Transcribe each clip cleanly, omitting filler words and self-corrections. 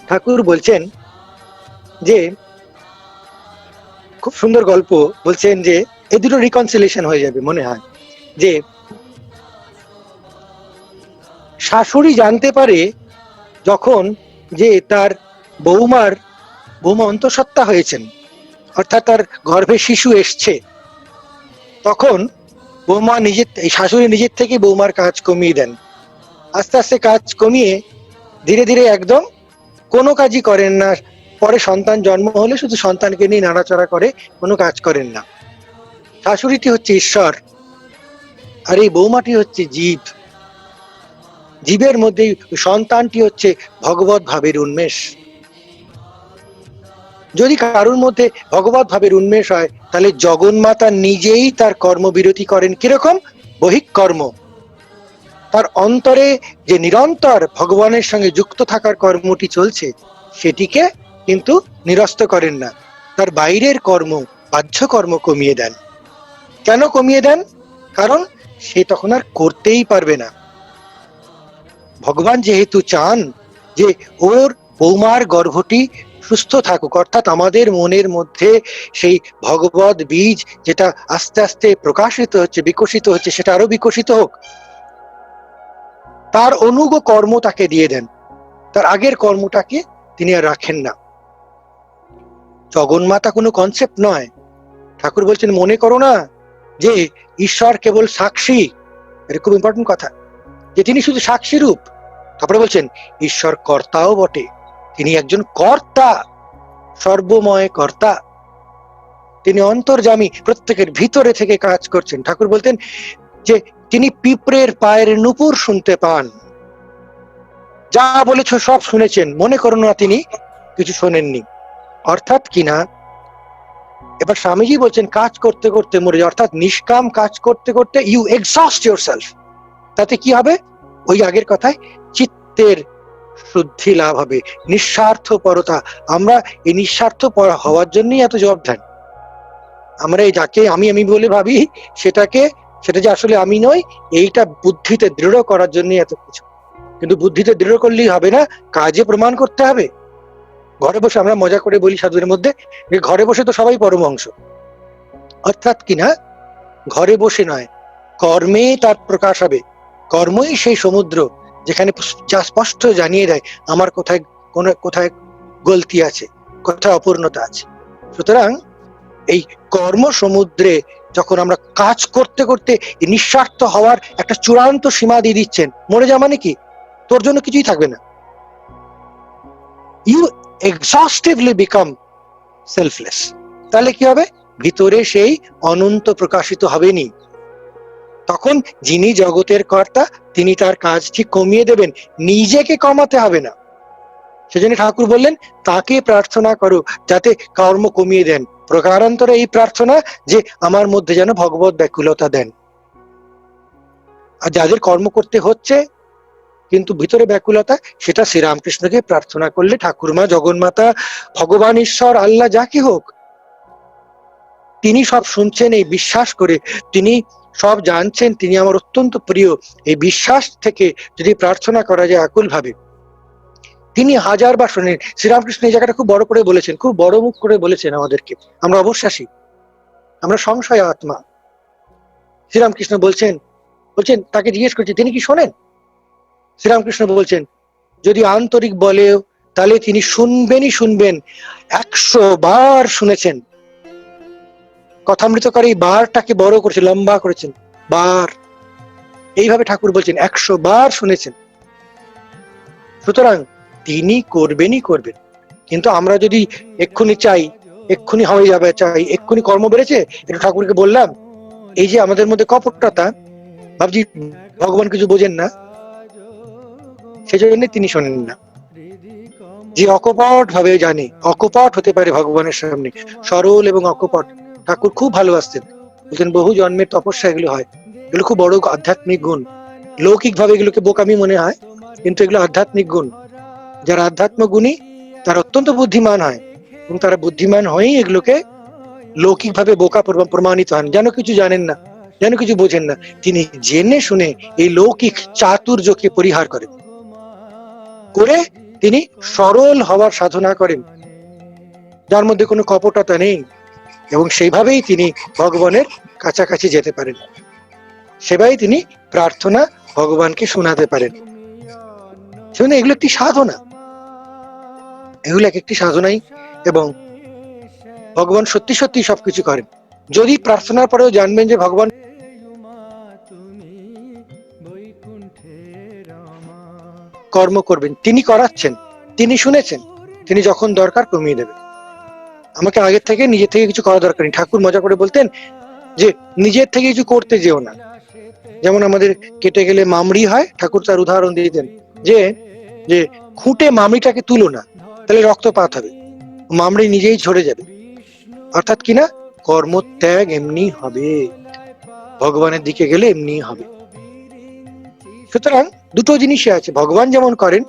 ঠাকুর বলছেন যে খুব সুন্দর গল্প বলছেন যে এই দুটো রিকনসিলেশন হয়ে যাবে মনে হয়। যে শাশুড়ি জানতে পারে যখন যে তার বৌমার বৌমা অন্তঃসত্ত্বা হয়েছেন, অর্থাৎ তার গর্ভে শিশু এসছে, তখন বৌমা নিজের শাশুড়ি নিজের থেকে বৌমার কাজ কমিয়ে দেন। আস্তে আস্তে কাজ কমিয়ে ধীরে ধীরে একদম কোনো কাজই করেন না। পরে সন্তান জন্ম হলে শুধু সন্তানকে নিয়ে নাড়াচাড়া করে, কোনো কাজ করেন না। শাশুড়িটি হচ্ছে ঈশ্বর, আর এই বৌমাটি হচ্ছে জীব। জীবের মধ্যেই সন্তানটি হচ্ছে ভগবত ভাবের উন্মেষ। যদি কারোর মধ্যে ভগবত ভাবের উন্মেষ হয়, তাহলে জগন্মাতা নিজেই তার কর্মবিরতি করেন। কিরকম? বহিক কর্ম। তার অন্তরে যে নিরন্তর ভগবানের সঙ্গে যুক্ত থাকার কর্মটি চলছে, সেটিকে কিন্তু নিরস্ত করেন না। তার বাইরের কর্ম, বাহ্য কর্ম কমিয়ে দেন। কেন কমিয়ে দেন? কারণ সে তখন আর করতেই পারবে না। ভগবান যেহেতু চান যে ওর বৌমার গর্ভটি সুস্থ থাকুক, অর্থাৎ আমাদের মনের মধ্যে সেই ভগবত বীজ যেটা আস্তে আস্তে প্রকাশিত হচ্ছে, বিকশিত হচ্ছে, সেটা আরো বিকশিত হোক, তার অনুগ কর্ম তাকে দিয়ে দেন। তার আগের কর্মটাকে তিনি আর রাখেন না। জগন্মাতা কোনো কনসেপ্ট নয়। ঠাকুর বলছেন মনে করো না যে ঈশ্বর কেবল সাক্ষী। এটা খুব ইম্পর্টেন্ট কথা, যে তিনি শুধু সাক্ষী রূপ। তারপরে বলছেন ঈশ্বর কর্তাও বটে। তিনি একজন কর্তা, সর্বময় কর্তা। তিনি অন্তর্যামী, প্রত্যেকের ভিতরে থেকে কাজ করছেন। ঠাকুর বলতেন যে তিনি পিঁপড়ের পায়ের নূপুর শুনতে পান। যা বলেছ সব শুনেছেন, মনে করো না তিনি কিছু শোনেননি। অর্থাৎ কিনা এবার স্বামীজি বলছেন কাজ করতে করতে মরে যায়, অর্থাৎ নিষ্কাম কাজ করতে করতে ইউ এক্সস্ট ইয়োরসেলফ। তাতে কি হবে? ওই আগের কথায় চিত্তের শুদ্ধি লাভ হবে, নিঃস্বার্থপরতা। আমরা এই নিঃস্বার্থপর হওয়ার জন্যই এত জবাবদান। আমরা এই যাকে আমি আমি বলে ভাবি, সেটা যে আসলে আমি নই, এইটা বুদ্ধিতে দৃঢ় করার জন্য এত কিছু। কিন্তু বুদ্ধিতে দৃঢ় করলেই হবে না, কাজে প্রমাণ করতে হবে। ঘরে বসে আমরা মজা করে বলি সাধুদের মধ্যে যে ঘরে বসে তো সবাই পরমহংস। অর্থাৎ কিনা ঘরে বসে নয়, কর্মে তার প্রকাশ হবে। কর্মই সেই সমুদ্র যেখানে যা স্পষ্ট জানিয়ে দেয় আমার কোথায় গলতি আছে, কোথায় অপূর্ণতা আছে। সুতরাং এই কর্ম সমুদ্রে যখন আমরা কাজ করতে করতে নিঃস্বার্থ হওয়ার একটা চূড়ান্ত সীমা দিয়ে দিচ্ছেন, মরে যা মানে কি তোর জন্য কিছুই থাকবে না। You exhaustively become selfless. তাহলে কি হবে? ভিতরে সেই অনন্ত প্রকাশিত হবেনি। তখন যিনি জগতের কর্তা তিনি তার কাজটি কমিয়ে দেবেন, নিজেকে কমাতে হবে না। সেজন্য ঠাকুর বললেন তাকে প্রার্থনা করো যাতে কর্ম কমিয়ে দেন। প্রকারান্তরে এই প্রার্থনা যে আমার মধ্যে যেন ভগবত ব্যাকুলতা দেন। আর যাদের কর্ম করতে হচ্ছে কিন্তু ভিতরে ব্যাকুলতা, সেটা শ্রীরামকৃষ্ণকে প্রার্থনা করলে, ঠাকুরমা, জগন্মাতা, ভগবান, ঈশ্বর, আল্লাহ যা কি হোক, তিনি সব শুনছেন এই বিশ্বাস করে, তিনি সব জানছেন, তিনি আমার অত্যন্ত প্রিয়, এই বিশ্বাস থেকে যদি প্রার্থনা করা যায় আকুল ভাবে, তিনি হাজারবার শোনেন। শ্রীরামকৃষ্ণ এই জায়গাটা খুব বড় করে বলেছেন, খুব বড় মুখ করে বলেছেন আমাদেরকে। আমরা অবশ্বাসী, আমরা সংশয় আত্মা। শ্রীরামকৃষ্ণ বলছেন তাকে জিজ্ঞেস করছে তিনি কি শোনেন? শ্রীরামকৃষ্ণ বলছেন যদি আন্তরিক বলে তাহলে তিনি শুনবেন। 100 বার শুনেছেন। কথামৃত করে এই বারটাকে বড় করেছে, লম্বা করেছেন, বার। এইভাবে ঠাকুর বলছেন 100 বার শুনেছেন। সুতরাং তিনি করবেন। কিন্তু আমরা যদি এক্ষুনি চাই, এক্ষুনি হয়ে যাবে চাই, এক্ষুনি কর্ম বেড়েছে, এটা ঠাকুরকে বললাম, এই যে আমাদের মধ্যে কপটতা, ভাবছি ভগবান কিছু বোঝেন না, সেজন্য তিনি শোনেন না। যে অকপট ভাবে জানে, অকপট হতে পারে ভগবানের সামনে, সরল এবং অকপট। ঠাকুর খুব ভালোবাসতেন, বলতেন বহু জন্মের তপস্যা এগুলো হয়, এগুলো খুব বড় আধ্যাত্মিক গুণ। লৌকিক ভাবে এগুলোকে বোকামি মনে হয়, কিন্তু এগুলো আধ্যাত্মিক গুণ। যারা আধ্যাত্ম গুণী তারা অত্যন্ত বুদ্ধিমান হয়, এবং তারা বুদ্ধিমান হয়েই এগুলোকে লৌকিক ভাবে বোকা প্রমাণিত হন, যেন কিছু জানেন না, যেন কিছু বোঝেন না। তিনি জেনে শুনে এই লৌকিক চাতুর্যকে পরিহার করেন, করে তিনি সরল হওয়ার সাধনা করেন, যার মধ্যে কোনো কপটতা নেই, এবং সেইভাবেই তিনি ভগবানের কাছাকাছি যেতে পারেন, সেভাবেই তিনি প্রার্থনা ভগবানকে শোনাতে পারেন। সেজন্য এগুলো একটি সাধনা, এগুলো এক একটি সাধনাই, এবং ভগবান সত্যি সত্যি সবকিছু করেন। যদি প্রার্থনার পরেও জানবেন যে ভগবান কর্ম করবেন, তিনি করাচ্ছেন, তিনি শুনেছেন, তিনি যখন দরকার কমিয়ে দেবেন। আমাকে আগের থেকে নিজের থেকে কিছু করা দরকার নেই। ঠাকুর মজা করে বলতেন যে নিজের থেকে কিছু করতে যেও না। যেমন আমাদের কেটে গেলে মামড়ি হয়, ঠাকুর তার উদাহরণ দিতেন যে যে খুঁটে মামড়িটাকে তুলো না, তাহলে রক্তপাত হবে, মামড়ি নিজেই ঝরে যাবে। অর্থাৎ কিনা কর্মত্যাগ এমনি হবে, ভগবানের দিকে গেলে এমনি হবে। সুতরাং দুটো জিনিসই আছে, ভগবান যেমন করেন,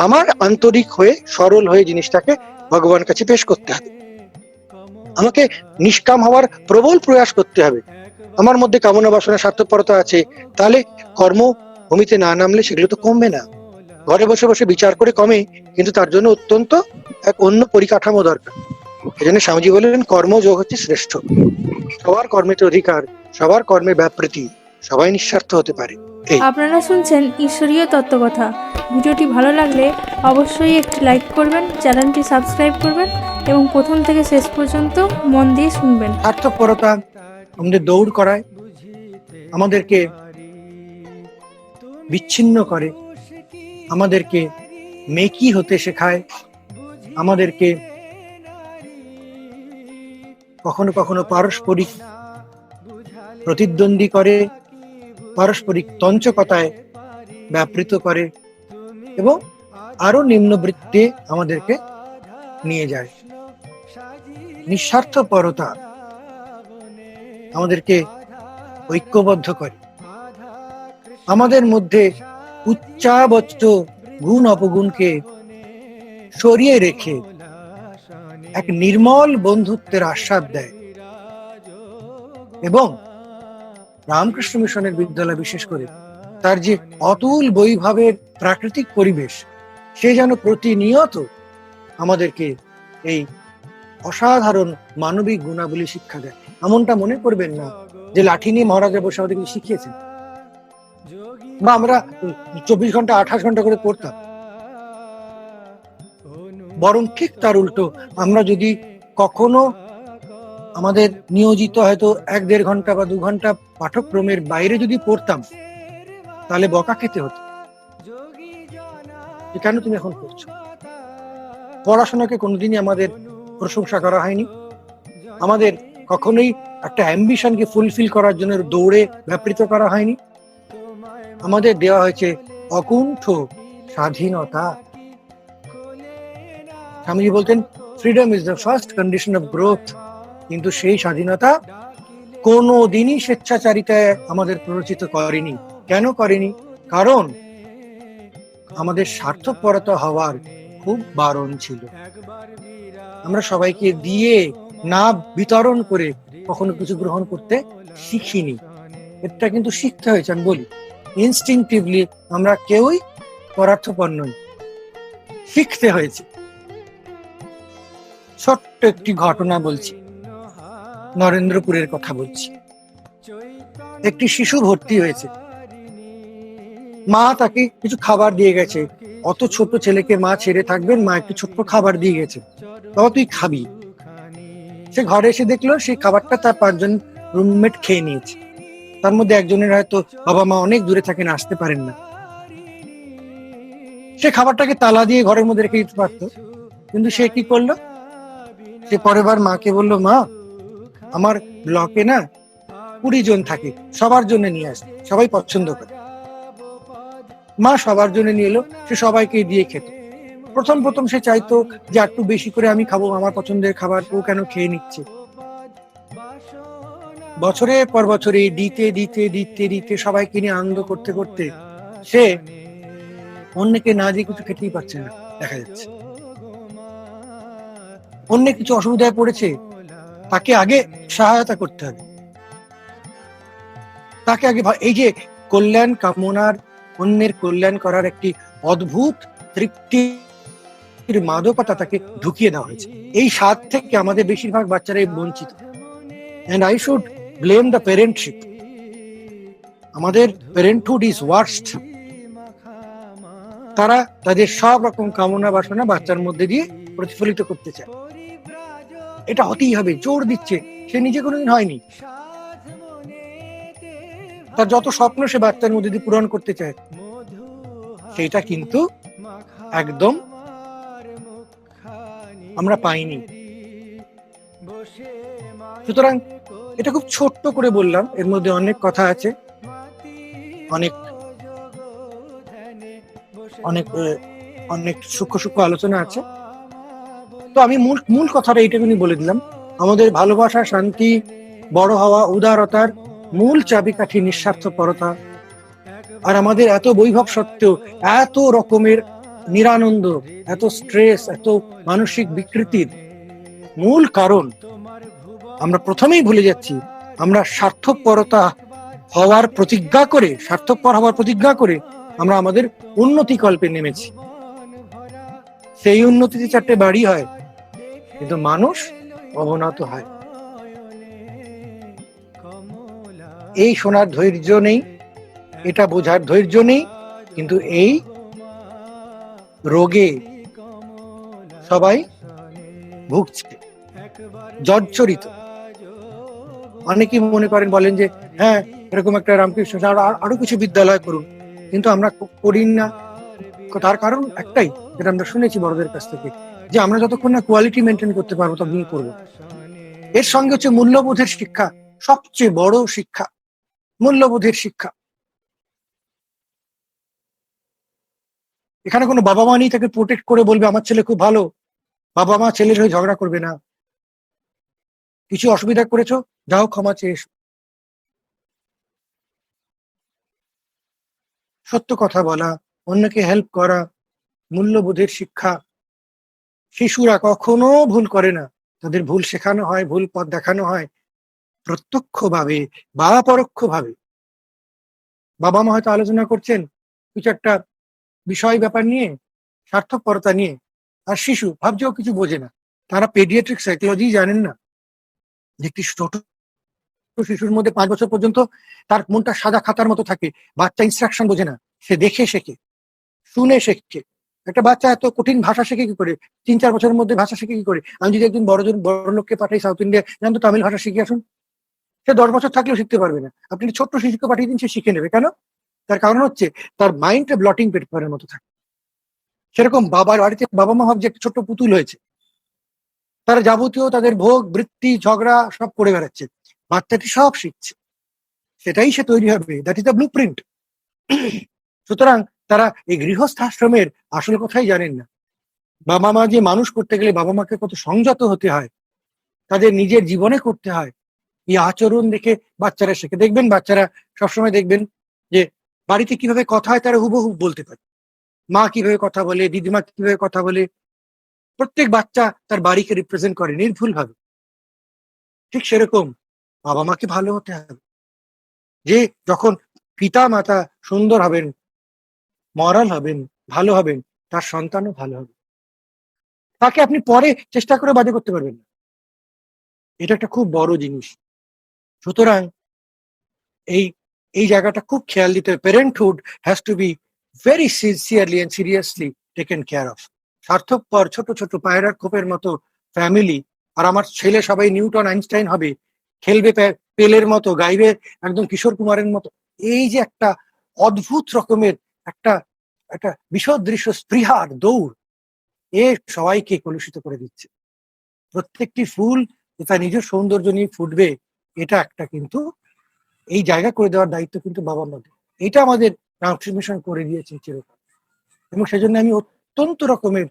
আমার আন্তরিক হয়ে সরল হয়ে জিনিসটাকে ভগবানের কাছে পেশ করতে হবে। আমাকে নিষ্কাম হওয়ার প্রবল প্রয়াস করতে হবে। আমার মধ্যে কামনা বাসনা স্বার্থপরতা আছে, তাহলে কর্ম ভূমিতে না নামলে সেগুলো তো কমবে না। ঘরে বসে বসে বিচার করে কমে, কিন্তু তার জন্য অত্যন্ত এক অন্য পরিকাঠামো দরকার। এই জন্য স্বামীজি বললেন কর্মযোগ হচ্ছে শ্রেষ্ঠ। সবার কর্মের অধিকার, সবার কর্মের ব্যাপৃতি, সবাই নিঃস্বার্থ হতে পারে। আপনারা শুনছেন ঈশ্বরীয় তত্ত্বকথা। ভিডিওটি ভালো লাগলে অবশ্যই একটি লাইক করবেন, চ্যানেলটি সাবস্ক্রাইব করবেন এবং প্রথম থেকে শেষ পর্যন্ত মন দিয়ে শুনবেন। স্বার্থপরতা আমাদের দৌড় করায়, আমাদেরকে বিচ্ছিন্ন করে, আমাদেরকে মেকি হতে শেখায়, আমাদেরকে কখনো কখনো পারস্পরিক প্রতিদ্বন্দ্বী করে, পারস্পরিক তঞ্চকতায় ব্যাপৃত করে, এবং আরো নিম্নবৃত্তে আমাদেরকে নিয়ে যায়। নিঃস্বার্থপরতা আমাদেরকে ঐক্যবদ্ধ করে, আমাদের মধ্যে উচ্চাবচ্চ গুণ অপগুণকে সরিয়ে রেখে এক নির্মল বন্ধুত্বের আস্বাদ দেয়। এবং রামকৃষ্ণ মিশনের বিদ্যালয় বিশেষ করে তার যে অতুল বৈভবের প্রাকৃতিক পরিবেশ, সে যেন প্রতিনিয়ত আমাদেরকে এই অসাধারণ মানবিক গুণাবলী শিক্ষা দেয়। এমনটা মনে করবেন না যে লাঠি নিয়ে মহারাজা বসে আমাদেরকে শিখিয়েছেন, বা আমরা 24 ঘন্টা 28 ঘন্টা করে পড়তাম। বরং ঠিক তার উল্টো, আমরা যদি কখনো আমাদের নিয়োজিত হয়তো 1-1.5 ঘন্টা বা 2 ঘন্টা পাঠক্রমের বাইরে যদি পড়তাম, তাহলে বকা খেতে হতো যে কেন তুমি এখন পড়ছো। পড়াশোনাকে কোনোদিনই আমাদের প্রশংসা করা হয়নি, আমাদের কখনোই একটা অ্যাম্বিশনকে ফুলফিল করার জন্য দৌড়ে ব্যাপৃত করা হয়নি। আমাদের দেওয়া হয়েছে অকুণ্ঠ স্বাধীনতা। স্বামীজি বলতেন freedom is the first condition of growth. কিন্তু সেই স্বাধীনতা কোনোদিনই স্বেচ্ছাচারিতায় আমাদের প্ররোচিত করেনি। কেন করেনি? কারণ আমাদের স্বার্থপরতা হওয়ার খুব বারণ ছিল। আমরা সবাইকে দিয়ে না বিতরণ করে কখনো কিছু গ্রহণ করতে শিখিনি। এটা কিন্তু শিখতে হয়েছে। আমি বলি ইনস্টিংক্টিভলি আমরা কেউই পরার্থপর নই, শিখতে হয়েছে। ছোট্ট একটি ঘটনা বলছি, নরেন্দ্রপুরের কথা বলছি। একটি শিশু ভর্তি হয়েছে, মা তাকে কিছু খাবার দিয়ে গেছে। অত ছোট ছেলেকে মা ছেড়ে থাকবেন, মা একটু ছোট্ট খাবার দিয়ে গেছে, বাবা তুই খাবি। সে ঘরে এসে দেখলো সেই খাবারটা তার 5 জন রুমমেট খেয়ে নিয়েছে। তার মধ্যে একজনের হয়তো বাবা মা অনেক দূরে থাকেন, আসতে পারেন না। সে খাবারটাকে তালা দিয়ে ঘরের মধ্যে রেখে দিতে পারতো, কিন্তু সে কি করলো? সে পরের বার মাকে বললো, মা আমার ব্লকে না 20 জন থাকে, সবার জন্য নিয়ে আসে, সবাই পছন্দ করে। মা সবার জন্য নিয়ে এলো, সে সবাইকে দিয়ে খেত। প্রথম সে চাইতো যে একটু বেশি করে আমি খাবো, আমার পছন্দের খাবার, ও কেন খেয়ে নিচ্ছে। বছরের পর বছরে দিতে দিতে দিতে দিতে সবাইকে নিয়ে আনন্দ করতে করতে সে অন্যকে না দিয়ে কিছু খেতেই পারছে না। দেখা যাচ্ছে অন্য কিছু অসুবিধায় পড়েছে, তাকে আগে সহায়তা করতে হবে, তাকে আগে। এই যে কল্যাণ কামনার, অন্যের কল্যাণ করার একটি অদ্ভুত তৃপ্তি মাদকতা তাকে ঢুকিয়ে দেওয়া হয়েছে। এই স্বাদ থেকে আমাদের বেশিরভাগ বাচ্চারাই বঞ্চিত। And I should blame the parentship. আমাদের প্যারেন্টহুড ইজ ওয়ার্স্ট। তারা তাদের সব রকম কামনা বাসনা বাচ্চার মধ্যে দিয়ে প্রতিফলিত করতে চায়। এটা হতেই হবে, জোর দিচ্ছে, সে নিজে কোনোদিন হয়নি। তার যত স্বপ্ন সে বাচ্চার মধ্যে দিয়ে পূরণ করতে চায়, সেটা কিন্তু একদম আমরা পাইনি। সুতরাং এটা খুব ছোট্ট করে বললাম, এর মধ্যে অনেক কথা আছে, অনেক অনেক অনেক সূক্ষ্ম সূক্ষ্ম আলোচনা আছে। তো আমি মূল কথাটা এইটুকুনি বলে দিলাম, আমাদের ভালোবাসা, শান্তি, বড় হওয়া, উদারতার মূল চাবিকাঠি নিঃস্বার্থপরতা। আর আমাদের এত বৈভব সত্ত্বেও এত রকমের নিরানন্দ, এত স্ট্রেস, এত মানসিক বিকৃতির মূল কারণ আমরা প্রথমেই ভুলে যাচ্ছি। আমরা স্বার্থপর হওয়ার প্রতিজ্ঞা করে আমরা আমাদের উন্নতি কল্পে নেমেছি। সেই উন্নতিতে 4টে বাড়ি হয়, কিন্তু মানুষ অবনত হয়। এই শোনার ধৈর্য নেই, এটা বোঝার ধৈর্য নেই, কিন্তু এই রোগে সবাই ভুগছে, জর্জরিত। অনেকেই মনে করেন, বলেন যে হ্যাঁ এরকম একটা রামকৃষ্ণ আরো কিছু বিদ্যালয় করুন, কিন্তু আমরা করি না। তার কারণ একটাই, যেটা আমরা শুনেছি বড়দের কাছ থেকে, যে আমরা যতক্ষণ না কোয়ালিটি মেনটেন করতে পারবো ততদিন করবো। এর সঙ্গে হচ্ছে মূল্যবোধের শিক্ষা, সবচেয়ে বড় শিক্ষা, মূল্যবোধের শিক্ষা। এখানে কোনো বাবা মা নেই তাকে প্রোটেক্ট করে বলবে আমার ছেলে খুব ভালো, বাবা মা ছেলের হয়ে ঝগড়া করবে না। কিছু অসুবিধা করেছো, যাও ক্ষমা চেয়ে এসো। সত্য কথা বলা, অন্যকে হেল্প করা, মূল্যবোধের শিক্ষা। শিশুরা কখনো ভুল করে না, তাদের ভুল শেখানো হয়, ভুল পথ দেখানো হয়, প্রত্যক্ষভাবে বা পরোক্ষভাবে। বাবা মা হয়তো আলোচনা করছেন কিছু একটা বিষয় ব্যাপার নিয়ে, স্বার্থপরতা নিয়ে, আর শিশু ভাবছেও কিছু বোঝে না। তারা পেডিয়াট্রিক সাইকোলজি জানেন না। একটি ছোট শিশুর মধ্যে 5 বছর পর্যন্ত তার মনটা সাদা খাতার মতো থাকে, বাচ্চা ইনস্ট্রাকশন বোঝে না, সে দেখে শেখে, শুনে শেখে। একটা বাচ্চা এত কঠিন ভাষা শেখে কি করে? 3-4 বছরের মধ্যে ভাষা শিখে কি করে? আমি যদি একদিন বড় লোককে পাঠাই সাউথ ইন্ডিয়া, জান তো তামিল ভাষা শিখে আসুন, সে 10 বছর থাকলেও শিখতে পারবে না। আপনি ছোট্ট শিশুকে পাঠিয়ে দিন, সে শিখে নেবে। কেন? তার কারণ হচ্ছে তার মাইন্ডটা ব্লটিং পেপারের মতো থাকে। সেরকম বাবার বাড়িতে বাবা মা ভাবছে একটা ছোট্ট পুতুল হয়েছে, তারা যাবতীয় তাদের ভোগ বৃত্তি ঝগড়া সব করে বেড়াচ্ছে, বাচ্চাটি সব শিখছে, সেটাই সে তৈরি হবে। That is the blue print. সুতরাং তারা এই গৃহস্থাশ্রমের আসল কথাই জানেন না। বাবা মা যে মানুষ করতে গেলে বাবা মাকে কত সংযত হতে হয়, তাদের নিজের জীবনে করতে হয়, এই আচরণ দেখে বাচ্চারা শেখে। দেখবেন বাচ্চারা সবসময় দেখবেন যে বাড়িতে কিভাবে কথা হয় তারা হুবহু বলতে পারে। মা কিভাবে কথা বলে, দিদিমা কিভাবে কথা বলে, প্রত্যেক বাচ্চা তার বাড়িকে রিপ্রেজেন্ট করে নির্ভুল ভাবে। ঠিক সেরকম বাবা মাকে ভালো হতে হবে। যে যখন পিতা মাতা সুন্দর হবেন, মরাল হবেন, ভালো হবেন, তার সন্তানও ভালো হবে। তাকে আপনি পরে চেষ্টা করে বাজে করতে পারবেন না। এটা একটা খুব বড় জিনিস। সুতরাং এই এই জায়গাটা খুব খেয়াল দিতে হবে। Parenthood has to be very sincerely and seriously taken care of. স্বার্থপর ছোট ছোট পায়রার খোপের মতো ফ্যামিলি, আর আমার ছেলে সবাই নিউটন আইনস্টাইন হবে, খেলবে পেলের মতো, গাইবে একদম কিশোর কুমারের মতো, এই যে একটা অদ্ভুত রকমের একটা একটা বিসদৃশ্য স্পৃহার দৌড়, এ সবাইকে কলুষিত করে দিচ্ছে। প্রত্যেকটি ফুল তার নিজের সৌন্দর্য নিয়ে ফুটবে, এটা একটা কিন্তু এই জায়গা করে দেওয়ার দায়িত্ব কিন্তু বাবা মাদের। এটা আমাদের রামকৃষ্ণ মিশন করে দিয়েছে চিরকাল, এবং সেজন্য আমি অত্যন্ত রকমের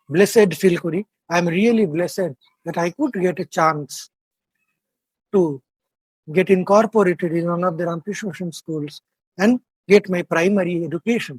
ব্লেসেড ফিল করি। I am really blessed that I could get A chance to get incorporated in one of the Ramakrishna Mission schools and get my primary education.